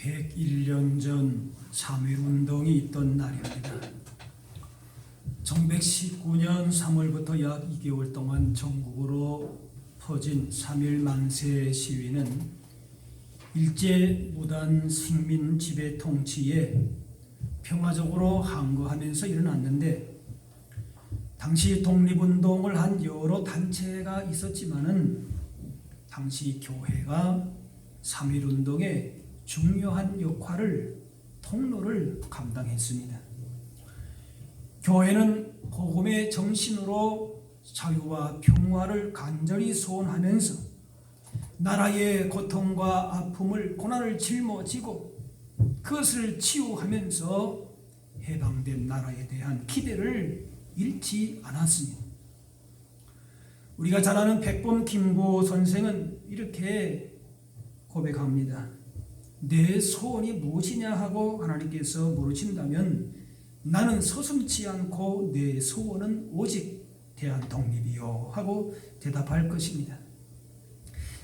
101년 전 3.1운동이 있던 날입니다. 1919년 3월부터 약 2개월 동안 전국으로 퍼진 3.1 만세 시위는 일제 무단 식민 지배 통치에 평화적으로 항거하면서 일어났는데, 당시 독립운동을 한 여러 단체가 있었지만은 당시 교회가 3.1운동의 중요한 역할을, 통로를 감당했습니다. 교회는 복음의 정신으로 자유와 평화를 간절히 소원하면서 나라의 고통과 아픔을, 고난을 짊어지고 그것을 치유하면서 해방된 나라에 대한 기대를 잃지 않았습니다. 우리가 잘 아는 백범 김구 선생은 이렇게 고백합니다. 내 소원이 무엇이냐 하고 하나님께서 물으신다면 나는 서슴지 않고 내 소원은 오직 대한독립이요 하고 대답할 것입니다.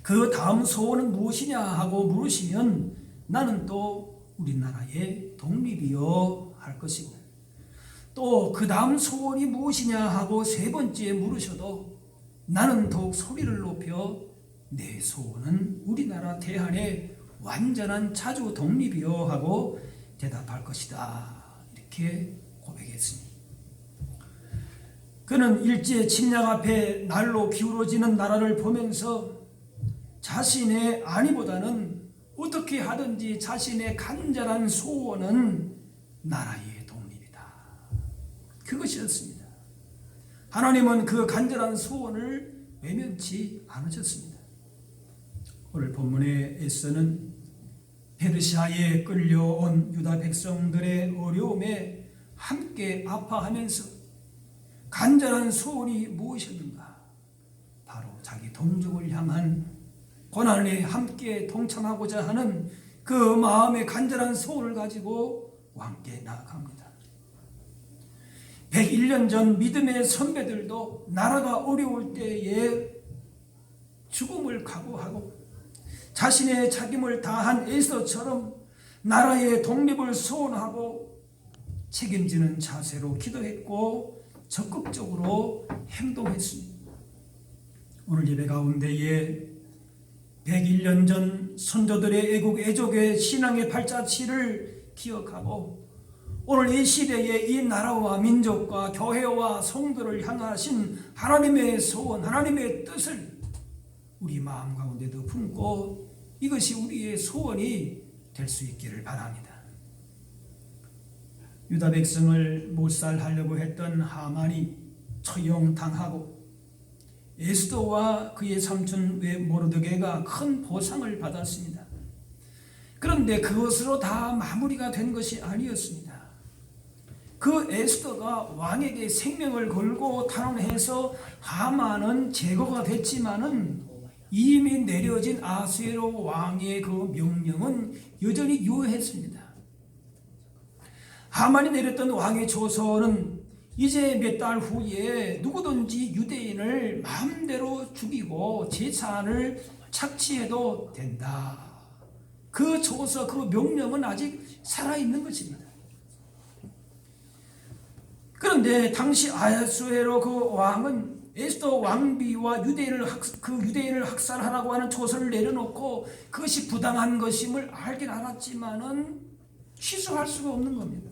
그 다음 소원은 무엇이냐 하고 물으시면 나는 또 우리나라의 독립이요 할 것입니다. 또 그 다음 소원이 무엇이냐 하고 세 번째 물으셔도 나는 더욱 소리를 높여 내 소원은 우리나라 대한의 완전한 자주 독립이요 하고 대답할 것이다, 이렇게 고백했습니다. 그는 일제 침략 앞에 날로 기울어지는 나라를 보면서 자신의 아니보다는 어떻게 하든지 자신의 간절한 소원은 나라의 독립이다, 그것이었습니다. 하나님은 그 간절한 소원을 외면치 않으셨습니다. 오늘 본문에서는 페르시아에 끌려온 유다 백성들의 어려움에 함께 아파하면서 간절한 소원이 무엇이었는가? 바로 자기 동족을 향한 고난에 함께 동참하고자 하는 그 마음의 간절한 소원을 가지고 왕께 나아갑니다. 101년 전 믿음의 선배들도 나라가 어려울 때에 죽음을 각오하고 자신의 책임을 다한 에스더처럼 나라의 독립을 소원하고 책임지는 자세로 기도했고 적극적으로 행동했습니다. 오늘 예배 가운데에 101년 전 선조들의 애국 애족의 신앙의 발자취를 기억하고 오늘 이 시대에 이 나라와 민족과 교회와 성도를 향하신 하나님의 소원, 하나님의 뜻을 우리 마음 가운데도 품고 이것이 우리의 소원이 될 수 있기를 바랍니다. 유다 백성을 몰살하려고 했던 하만이 처형당하고 에스더와 그의 삼촌 모르드게가 큰 보상을 받았습니다. 그런데 그것으로 다 마무리가 된 것이 아니었습니다. 그 에스더가 왕에게 생명을 걸고 탄원해서 하만은 제거가 됐지만은 이미 내려진 아수에로 왕의 그 명령은 여전히 유효했습니다. 하만이 내렸던 왕의 조서는 이제 몇 달 후에 누구든지 유대인을 마음대로 죽이고 재산을 착취해도 된다. 그 조서, 그 명령은 아직 살아있는 것입니다. 그런데 당시 아하수에로 그 왕은 에스더 왕비와 유대인을 학살하라고 하는 조서를 내려놓고 그것이 부당한 것임을 알긴 알았지만은 취소할 수가 없는 겁니다.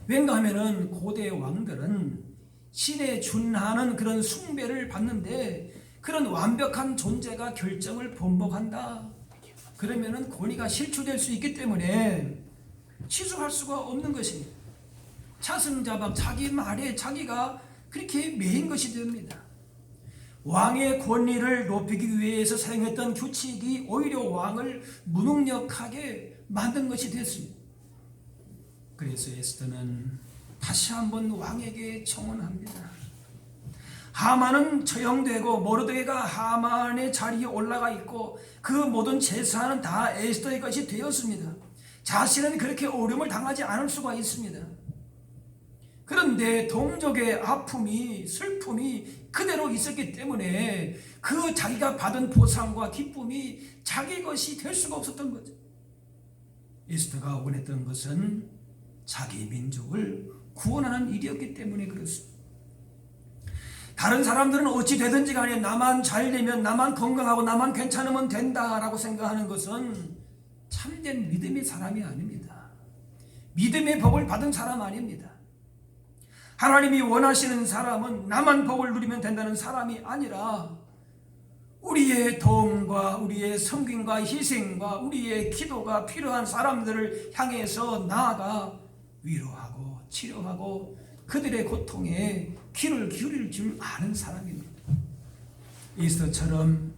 왠가 하면은 고대 왕들은 신에 준하는 그런 숭배를 받는데 그런 완벽한 존재가 결정을 번복한다. 그러면은 권위가 실추될 수 있기 때문에 취소할 수가 없는 것입니다. 차승자박 자기 말에 자기가 그렇게 매인 것이 됩니다. 왕의 권위를 높이기 위해서 사용했던 규칙이 오히려 왕을 무능력하게 만든 것이 됐습니다. 그래서 에스더는 다시 한번 왕에게 청원합니다. 하만은 처형되고 모르드게가 하만의 자리에 올라가 있고 그 모든 재산은 다 에스더의 것이 되었습니다. 자신은 그렇게 어려움을 당하지 않을 수가 있습니다. 그런데 동족의 아픔이, 슬픔이 그대로 있었기 때문에 그 자기가 받은 보상과 기쁨이 자기 것이 될 수가 없었던 거죠. 에스더가 원했던 것은 자기 민족을 구원하는 일이었기 때문에 그렇습니다. 다른 사람들은 어찌 되든지 간에 나만 잘 되면, 나만 건강하고 나만 괜찮으면 된다라고 생각하는 것은 참된 믿음의 사람이 아닙니다. 믿음의 복을 받은 사람 아닙니다. 하나님이 원하시는 사람은 나만 복을 누리면 된다는 사람이 아니라 우리의 도움과 우리의 섬김과 희생과 우리의 기도가 필요한 사람들을 향해서 나아가 위로하고 치료하고 그들의 고통에 귀를 기울일 줄 아는 사람입니다. 에스더처럼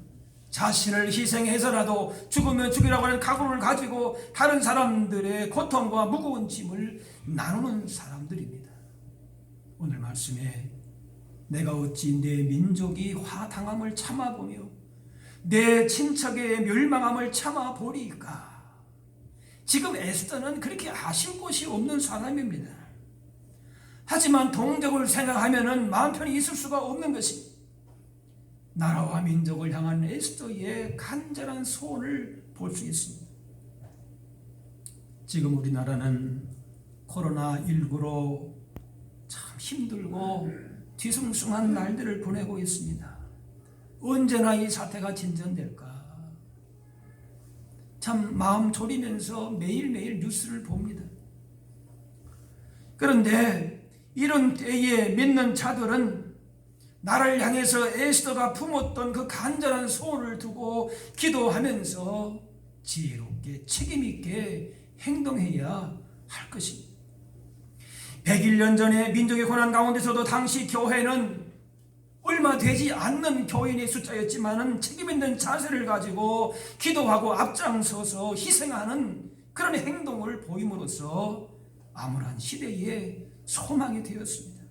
자신을 희생해서라도 죽으면 죽이라고 하는 각오를 가지고 다른 사람들의 고통과 무거운 짐을 나누는 사람들입니다. 오늘 말씀에 내가 어찌 내 민족이 화당함을 참아보며 내 친척의 멸망함을 참아보리까. 지금 에스더는 그렇게 아쉬울 곳이 없는 사람입니다. 하지만 동족을 생각하면 마음 편히 있을 수가 없는 것입니다. 나라와 민족을 향한 에스더의 간절한 소원을 볼 수 있습니다. 지금 우리나라는 코로나19로 참 힘들고 뒤숭숭한 날들을 보내고 있습니다. 언제나 이 사태가 진전될까? 참 마음 졸이면서 매일매일 뉴스를 봅니다. 그런데 이런 때에 믿는 자들은 나를 향해서 에스더가 품었던 그 간절한 소원을 두고 기도하면서 지혜롭게 책임있게 행동해야 할 것입니다. 101년 전에 민족의 고난 가운데서도 당시 교회는 얼마 되지 않는 교인의 숫자였지만 책임있는 자세를 가지고 기도하고 앞장서서 희생하는 그런 행동을 보임으로써 암울한 시대에 소망이 되었습니다.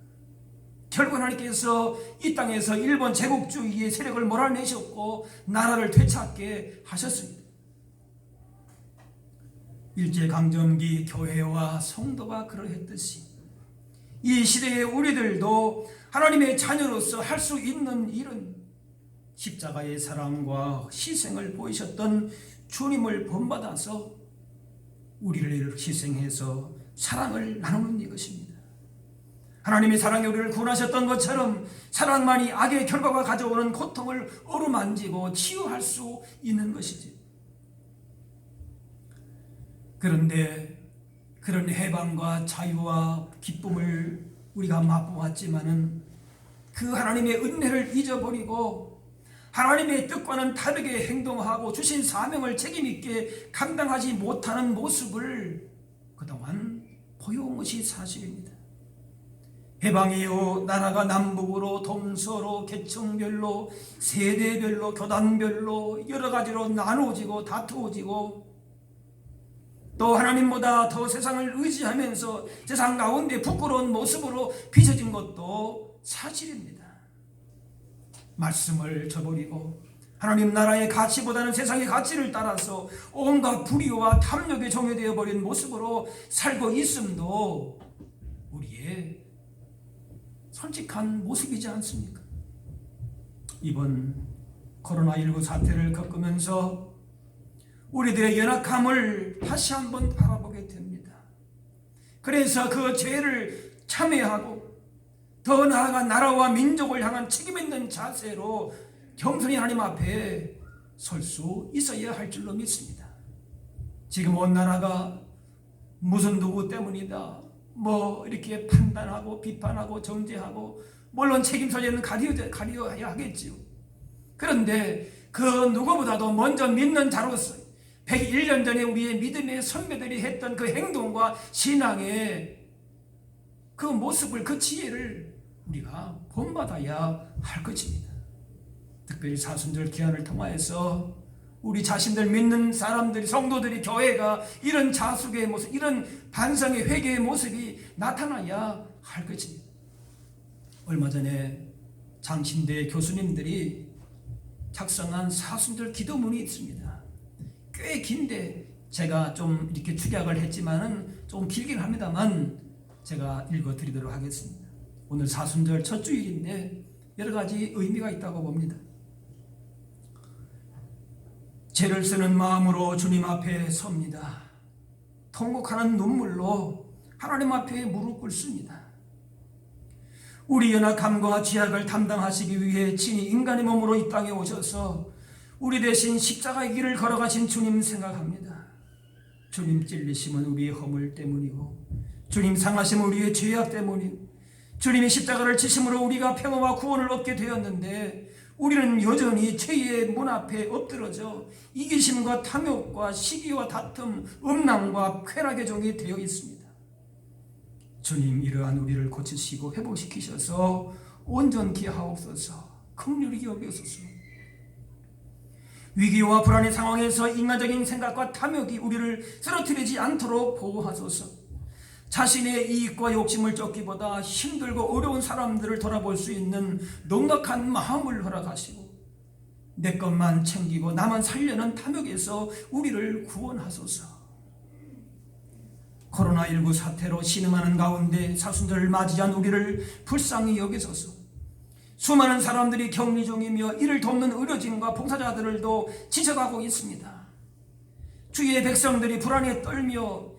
결국 하나님께서 이 땅에서 일본 제국주의의 세력을 몰아내셨고 나라를 되찾게 하셨습니다. 일제강점기 교회와 성도가 그러했듯이 이 시대의 우리들도 하나님의 자녀로서 할 수 있는 일은 십자가의 사랑과 희생을 보이셨던 주님을 본받아서 우리를 희생해서 사랑을 나누는 이것입니다. 하나님의 사랑이 우리를 구원하셨던 것처럼 사랑만이 악의 결과가 가져오는 고통을 어루만지고 치유할 수 있는 것이지. 그런데 그런 해방과 자유와 기쁨을 우리가 맛보았지만은 그 하나님의 은혜를 잊어버리고 하나님의 뜻과는 다르게 행동하고 주신 사명을 책임있게 감당하지 못하는 모습을 그동안 보여온 것이 사실입니다. 해방 이후 나라가 남북으로 동서로 계층별로 세대별로 교단별로 여러 가지로 나누어지고 다투어지고 또 하나님보다 더 세상을 의지하면서 세상 가운데 부끄러운 모습으로 비춰진 것도 사실입니다. 말씀을 저버리고 하나님 나라의 가치보다는 세상의 가치를 따라서 온갖 불의와 탐욕에 종여되어 버린 모습으로 살고 있음도 우리의 솔직한 모습이지 않습니까? 이번 코로나19 사태를 겪으면서 우리들의 연약함을 다시 한번 바라보게 됩니다. 그래서 그 죄를 참회하고 더 나아가 나라와 민족을 향한 책임있는 자세로 겸손히 하나님 앞에 설 수 있어야 할 줄로 믿습니다. 지금 온 나라가 무슨 누구 때문이다 뭐 이렇게 판단하고 비판하고 정죄하고 물론 책임 소재는 가려야 하겠지요. 그런데 그 누구보다도 먼저 믿는 자로서 101년 전에 우리의 믿음의 선배들이 했던 그 행동과 신앙의 그 모습을, 그 지혜를 우리가 본받아야 할 것입니다. 특별히 사순절 기한을 통하여서 우리 자신들 믿는 사람들이, 성도들이, 교회가 이런 자숙의 모습, 이런 반성의 회개의 모습이 나타나야 할 것입니다. 얼마 전에 장신대 교수님들이 작성한 사순절 기도문이 있습니다. 꽤 긴데 제가 좀 이렇게 축약을 했지만은 좀 길긴 합니다만 제가 읽어드리도록 하겠습니다. 오늘 사순절 첫 주일인데 여러 가지 의미가 있다고 봅니다. 죄를 쓰는 마음으로 주님 앞에 섭니다. 통곡하는 눈물로 하나님 앞에 무릎 꿇습니다. 우리 연약함과 죄악을 담당하시기 위해 친히 인간의 몸으로 이 땅에 오셔서 우리 대신 십자가의 길을 걸어가신 주님 생각합니다. 주님 찔리심은 우리의 허물 때문이고, 주님 상하심은 우리의 죄악 때문이고, 주님이 십자가를 지심으로 우리가 평화와 구원을 얻게 되었는데, 우리는 여전히 죄의 문 앞에 엎드러져 이기심과 탐욕과 시기와 다툼, 음란과 쾌락의 종이 되어 있습니다. 주님, 이러한 우리를 고치시고 회복시키셔서 온전케 하옵소서. 긍휼히 여기옵소서. 위기와 불안의 상황에서 인간적인 생각과 탐욕이 우리를 쓰러뜨리지 않도록 보호하소서. 자신의 이익과 욕심을 쫓기보다 힘들고 어려운 사람들을 돌아볼 수 있는 넉넉한 마음을 허락하시고, 내 것만 챙기고 나만 살려는 탐욕에서 우리를 구원하소서. 코로나19 사태로 신음하는 가운데 사순절을 맞이한 우리를 불쌍히 여기소서. 수많은 사람들이 격리 중이며 이를 돕는 의료진과 봉사자들도 지쳐가고 있습니다. 주의 백성들이 불안에 떨며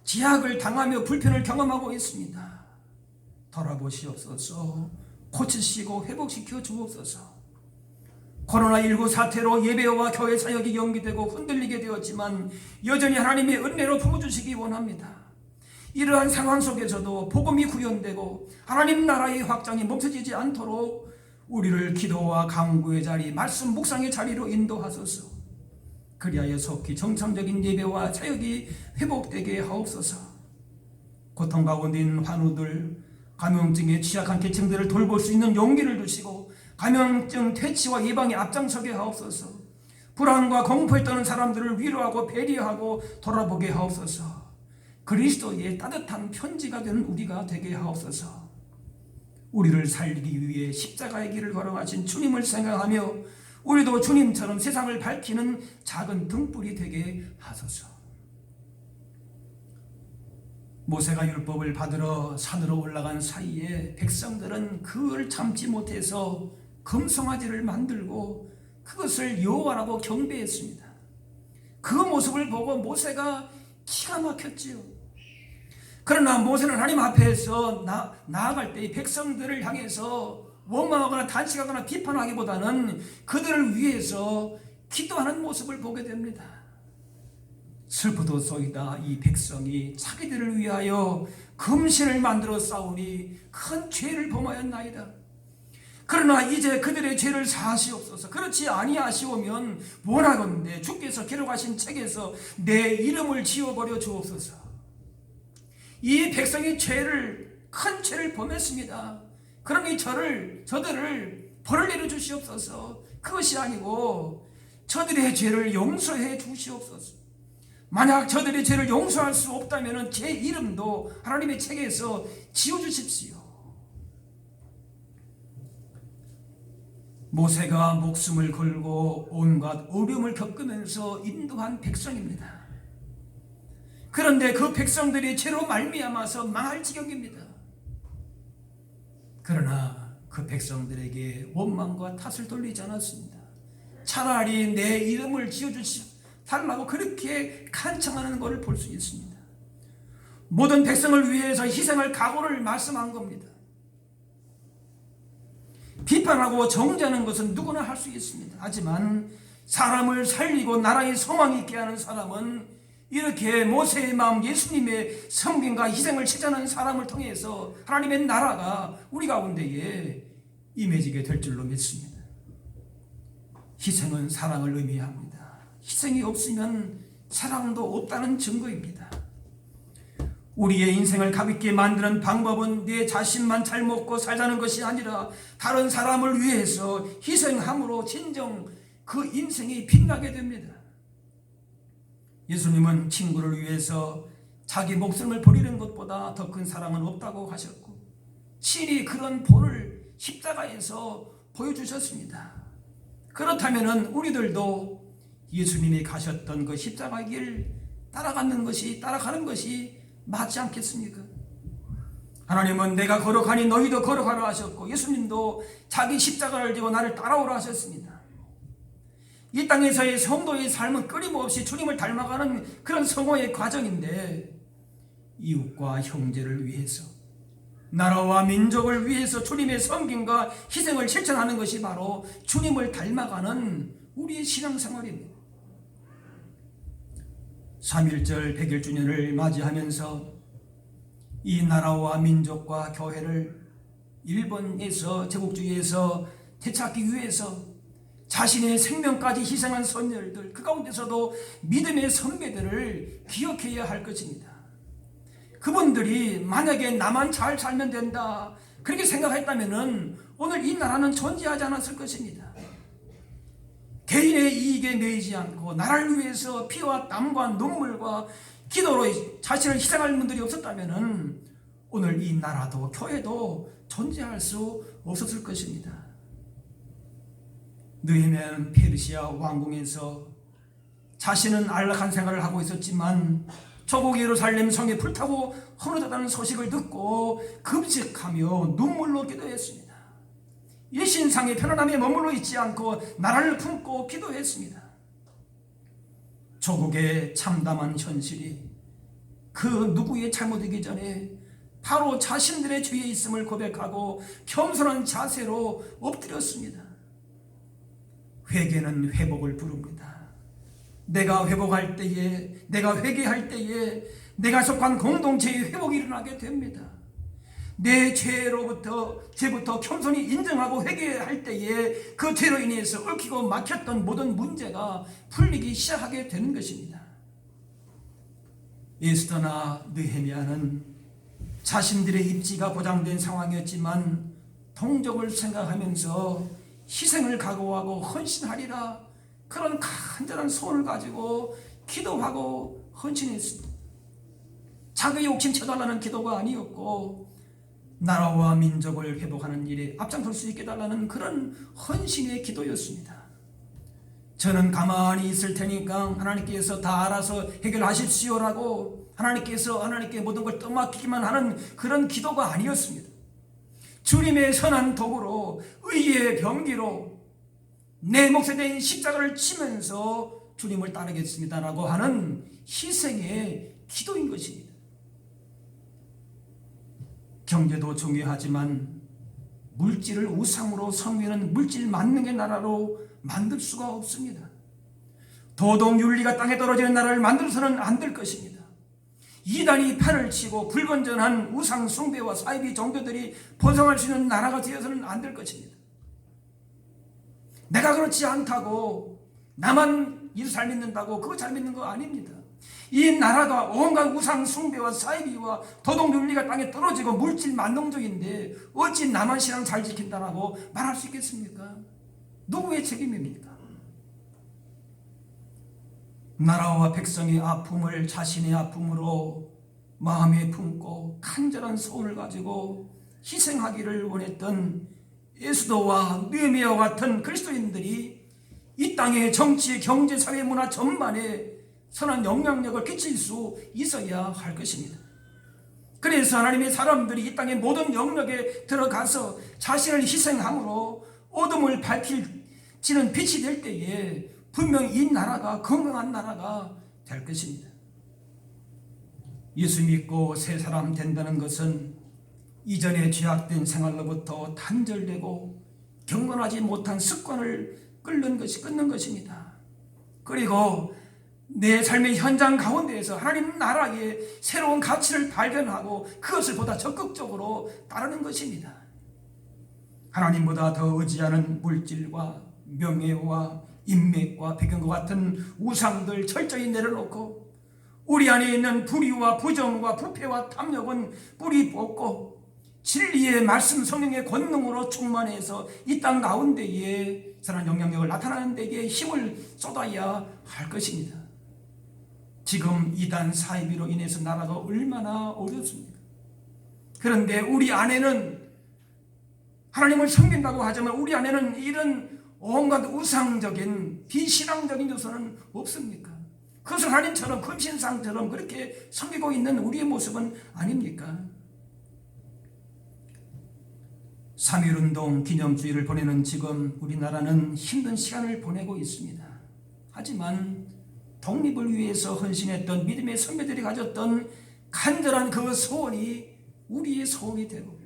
제약을 당하며 불편을 경험하고 있습니다. 돌아보시옵소서. 고치시고 회복시켜 주옵소서. 코로나19 사태로 예배와 교회 사역이 연기되고 흔들리게 되었지만 여전히 하나님의 은혜로 품어주시기 원합니다. 이러한 상황 속에서도 복음이 구현되고 하나님 나라의 확장이 멈춰지지 않도록 우리를 기도와 강구의 자리, 말씀 묵상의 자리로 인도하소서. 그리하여 속히 정상적인 예배와 사역이 회복되게 하옵소서. 고통 가운데 있는 환우들, 감염증에 취약한 계층들을 돌볼 수 있는 용기를 주시고 감염증 퇴치와 예방에 앞장서게 하옵소서. 불안과 공포에 떠는 사람들을 위로하고 배려하고 돌아보게 하옵소서. 그리스도의 따뜻한 편지가 되는 우리가 되게 하옵소서. 우리를 살리기 위해 십자가의 길을 걸어가신 주님을 생각하며 우리도 주님처럼 세상을 밝히는 작은 등불이 되게 하소서. 모세가 율법을 받으러 산으로 올라간 사이에 백성들은 그걸 참지 못해서 금송아지를 만들고 그것을 여호와라고 경배했습니다. 그 모습을 보고 모세가 기가 막혔지요. 그러나 모세는 하나님 앞에서 나아갈 때 백성들을 향해서 원망하거나 단식하거나 비판하기보다는 그들을 위해서 기도하는 모습을 보게 됩니다. 슬프도소이다. 이 백성이 자기들을 위하여 금신을 만들어 싸우니 큰 죄를 범하였나이다. 그러나 이제 그들의 죄를 사하시옵소서. 그렇지 아니하시오면 원하건대 주께서 기록하신 책에서 내 이름을 지워버려 주옵소서. 이 백성이 큰 죄를 범했습니다. 그러니 저들을 벌을 내려 주시옵소서. 그것이 아니고 저들의 죄를 용서해 주시옵소서. 만약 저들의 죄를 용서할 수 없다면 제 이름도 하나님의 책에서 지워주십시오. 모세가 목숨을 걸고 온갖 어려움을 겪으면서 인도한 백성입니다. 그런데 그 백성들이 죄로 말미암아서 망할 지경입니다. 그러나 그 백성들에게 원망과 탓을 돌리지 않았습니다. 차라리 내 이름을 지어달라고 그렇게 간청하는 것을 볼 수 있습니다. 모든 백성을 위해서 희생할 각오를 말씀한 겁니다. 비판하고 정죄하는 것은 누구나 할 수 있습니다. 하지만 사람을 살리고 나라의 소망 있게 하는 사람은 이렇게 모세의 마음, 예수님의 섬김과 희생을 실천하는 사람을 통해서 하나님의 나라가 우리 가운데에 임해지게 될 줄로 믿습니다. 희생은 사랑을 의미합니다. 희생이 없으면 사랑도 없다는 증거입니다. 우리의 인생을 가볍게 만드는 방법은 내 자신만 잘 먹고 살자는 것이 아니라 다른 사람을 위해서 희생함으로 진정 그 인생이 빛나게 됩니다. 예수님은 친구를 위해서 자기 목숨을 버리는 것보다 더 큰 사랑은 없다고 하셨고 친히 그런 본을 십자가에서 보여주셨습니다. 그렇다면 우리들도 예수님이 가셨던 그 십자가 길 따라가는 것이 맞지 않겠습니까? 하나님은 내가 걸어가니 너희도 걸어가라 하셨고 예수님도 자기 십자가를 지고 나를 따라오라 하셨습니다. 이 땅에서의 성도의 삶은 끊임없이 주님을 닮아가는 그런 성화의 과정인데, 이웃과 형제를 위해서, 나라와 민족을 위해서 주님의 섬김과 희생을 실천하는 것이 바로 주님을 닮아가는 우리의 신앙생활입니다. 3.1절 100일주년을 맞이하면서 이 나라와 민족과 교회를 일본에서 제국주의에서 되찾기 위해서 자신의 생명까지 희생한 선열들, 그 가운데서도 믿음의 선배들을 기억해야 할 것입니다. 그분들이 만약에 나만 잘 살면 된다 그렇게 생각했다면 오늘 이 나라는 존재하지 않았을 것입니다. 개인의 이익에 매이지 않고 나라를 위해서 피와 땀과 눈물과 기도로 자신을 희생할 분들이 없었다면 오늘 이 나라도 교회도 존재할 수 없었을 것입니다. 느헤미야는 페르시아 왕궁에서 자신은 안락한 생활을 하고 있었지만 조국 예루살렘 성이 불타고 허물어졌다는 소식을 듣고 금식하며 눈물로 기도했습니다. 일신상의 편안함에 머물러 있지 않고 나라를 품고 기도했습니다. 조국의 참담한 현실이 그 누구의 잘못이기 전에 바로 자신들의 죄에 있음을 고백하고 겸손한 자세로 엎드렸습니다. 회개는 회복을 부릅니다. 내가 회복할 때에, 내가 회개할 때에 내가 속한 공동체의 회복이 일어나게 됩니다. 내 죄부터 겸손히 인정하고 회개할 때에 그 죄로 인해서 얽히고 막혔던 모든 문제가 풀리기 시작하게 되는 것입니다. 에스더나 느헤미야는 자신들의 입지가 보장된 상황이었지만 동족을 생각하면서 희생을 각오하고 헌신하리라 그런 간절한 소원을 가지고 기도하고 헌신했습니다. 자기 욕심 채달라는 기도가 아니었고 나라와 민족을 회복하는 일에 앞장설 수 있게 달라는 그런 헌신의 기도였습니다. 저는 가만히 있을 테니까 하나님께서 다 알아서 해결하십시오라고 하나님께 모든 걸 떠맡기기만 하는 그런 기도가 아니었습니다. 주님의 선한 도구로 의의 병기로 내 몫에 대한 십자가를 치면서 주님을 따르겠습니다라고 하는 희생의 기도인 것입니다. 경제도 중요하지만 물질을 우상으로 섬기는 물질 만능의 나라로 만들 수가 없습니다. 도덕윤리가 땅에 떨어지는 나라를 만들어서는 안 될 것입니다. 이단이 판을 치고 불건전한 우상 숭배와 사이비 종교들이 번성할 수 있는 나라가 되어서는 안 될 것입니다. 내가 그렇지 않다고 나만 예수 잘 믿는다고 그거 잘 믿는 거 아닙니다. 이 나라가 온갖 우상 숭배와 사이비와 도덕윤리가 땅에 떨어지고 물질 만능적인데 어찌 나만 신앙 잘 지킨다라고 말할 수 있겠습니까? 누구의 책임입니까? 나라와 백성의 아픔을 자신의 아픔으로 마음에 품고 간절한 소원을 가지고 희생하기를 원했던 에스더와 느헤미야와 같은 그리스도인들이 이 땅의 정치, 경제, 사회, 문화 전반에 선한 영향력을 끼칠 수 있어야 할 것입니다. 그래서 하나님의 사람들이 이 땅의 모든 영역에 들어가서 자신을 희생함으로 어둠을 밝히는 빛이 될 때에 분명히 이 나라가 건강한 나라가 될 것입니다. 예수 믿고 새 사람 된다는 것은 이전에 죄악된 생활로부터 단절되고 경건하지 못한 습관을 끊는 것입니다. 그리고 내 삶의 현장 가운데에서 하나님 나라의 새로운 가치를 발견하고 그것을 보다 적극적으로 따르는 것입니다. 하나님보다 더 의지하는 물질과 명예와 인맥과 배경과 같은 우상들 철저히 내려놓고 우리 안에 있는 불의와 부정과 부패와 탐욕은 뿌리 뽑고 진리의 말씀 성령의 권능으로 충만해서 이 땅 가운데에 선한 영향력을 나타나는 데에 힘을 쏟아야 할 것입니다. 지금 이단 사이비로 인해서 나라가 얼마나 어렵습니까? 그런데 우리 안에는 하나님을 섬긴다고 하지만 우리 안에는 이런 온갖 우상적인 비신앙적인 요소는 없습니까? 그것을 하나님처럼 금신상처럼 그렇게 섬기고 있는 우리의 모습은 아닙니까? 3.1운동 기념주의를 보내는 지금 우리나라는 힘든 시간을 보내고 있습니다. 하지만 독립을 위해서 헌신했던 믿음의 선배들이 가졌던 간절한 그 소원이 우리의 소원이 되고,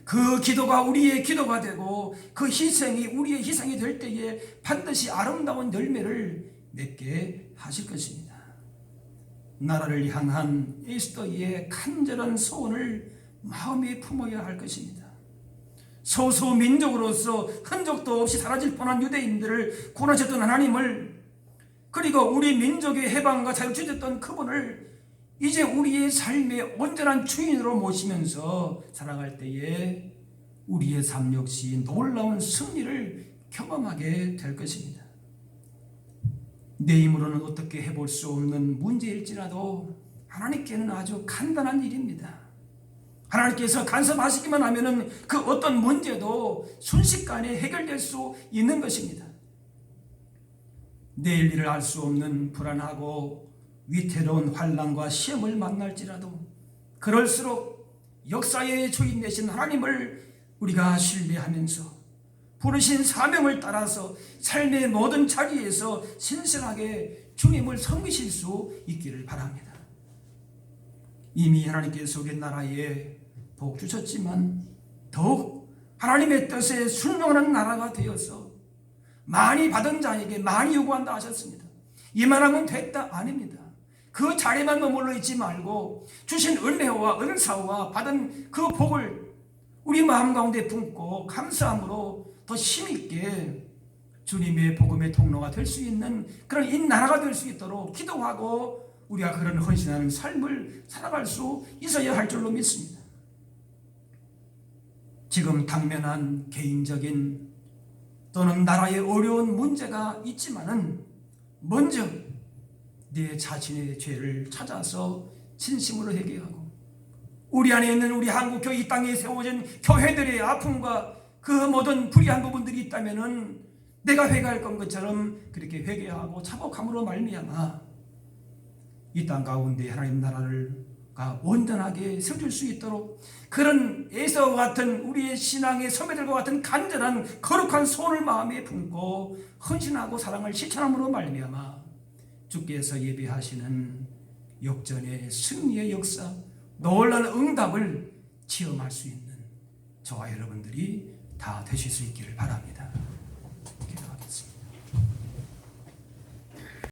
그 기도가 우리의 기도가 되고, 그 희생이 우리의 희생이 될 때에 반드시 아름다운 열매를 맺게 하실 것입니다. 나라를 향한 에스더의 간절한 소원을 마음에 품어야 할 것입니다. 소수민족으로서 흔적도 없이 사라질 뻔한 유대인들을 구원하셨던 하나님을, 그리고 우리 민족의 해방과 자유를 주셨던 그분을 이제 우리의 삶의 온전한 주인으로 모시면서 살아갈 때에 우리의 삶 역시 놀라운 승리를 경험하게 될 것입니다. 내 힘으로는 어떻게 해볼 수 없는 문제일지라도 하나님께는 아주 간단한 일입니다. 하나님께서 간섭하시기만 하면은 그 어떤 문제도 순식간에 해결될 수 있는 것입니다. 내일 일을 알 수 없는 불안하고 위태로운 환난과 시험을 만날지라도 그럴수록 역사의 주인 되신 하나님을 우리가 신뢰하면서 부르신 사명을 따라서 삶의 모든 자리에서 신실하게 주님을 섬기실 수 있기를 바랍니다. 이미 하나님께서 우리 나라에 복 주셨지만 더욱 하나님의 뜻에 순종하는 나라가 되어서 많이 받은 자에게 많이 요구한다 하셨습니다. 이만하면 됐다 아닙니다. 그 자리만 머물러 있지 말고 주신 은혜와 은사와 받은 그 복을 우리 마음 가운데 품고 감사함으로 더 힘있게 주님의 복음의 통로가 될 수 있는 그런 이 나라가 될 수 있도록 기도하고 우리가 그런 헌신하는 삶을 살아갈 수 있어야 할 줄로 믿습니다. 지금 당면한 개인적인 또는 나라의 어려운 문제가 있지만은 먼저 내 자신의 죄를 찾아서 진심으로 회개하고 우리 안에 있는 우리 한국교회 이 땅에 세워진 교회들의 아픔과 그 모든 불의한 부분들이 있다면은 내가 회개할 것처럼 그렇게 회개하고 자복함으로 말미암아 이 땅 가운데 하나님 나라를 온전하게 세워줄 수 있도록 그런 에서와 같은 우리의 신앙의 선배들과 같은 간절한 거룩한 소원을 마음에 품고 헌신하고 사랑을 실천함으로 말미암아 주께서 예비하시는 역전의 승리의 역사, 놀라운 응답을 체험할 수 있는 저와 여러분들이 다 되실 수 있기를 바랍니다.